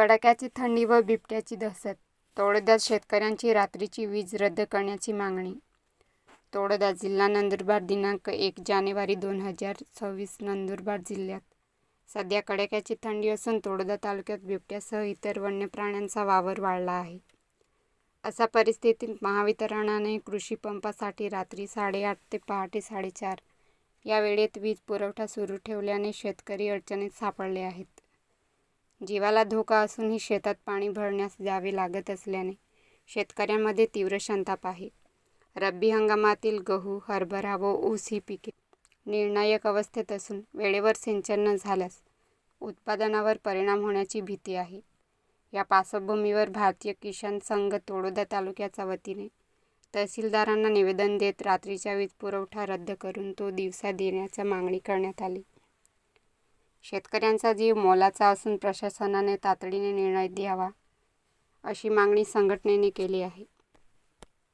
कडाक्याची थंडी व बिबट्याची दहशत. तळोद्यात शेतकऱ्यांची रात्रीची वीज रद्द करण्याची मागणी. तळोदा जिल्हा नंदुरबार दिनांक 1 जानेवारी 2026 नंदुरबार जिल्ह्यात सध्या कडाक्याची थंडी असून तळोदा तालुक्यात बिबट्यासह इतर वन्य प्राण्यांचा वावर वाढला आहे. अशा परिस्थितीत महावितरणने कृषी पंपासाठी रात्री 8:30 ते पहाटे 4:30 या वेळेत वीज पुरवठा सुरू ठेवल्याने शेतकरी अडचणीत सापडले आहेत. जीवाला धोका असूनही शेतात पाणी भरण्यास जावे लागत असल्याने शेतकऱ्यांमध्ये तीव्र संताप आहे. रब्बी हंगामातील गहू, हरभरा व ऊस ही पिके निर्णायक अवस्थेत असून वेळेवर सिंचन न झाल्यास उत्पादनावर परिणाम होण्याची भीती आहे. या पार्श्वभूमीवर भारतीय किसान संघ तळोदा तालुक्याच्या वतीने तहसीलदारांना निवेदन देत रात्रीचा वीज पुरवठा रद्द करून तो दिवसा देण्याची मागणी करण्यात आली. शेतकऱ्यांचा जीव मोलाचा असून प्रशासनाने तातडीने निर्णय द्यावा अशी मागणी संघटनेने केली आहे.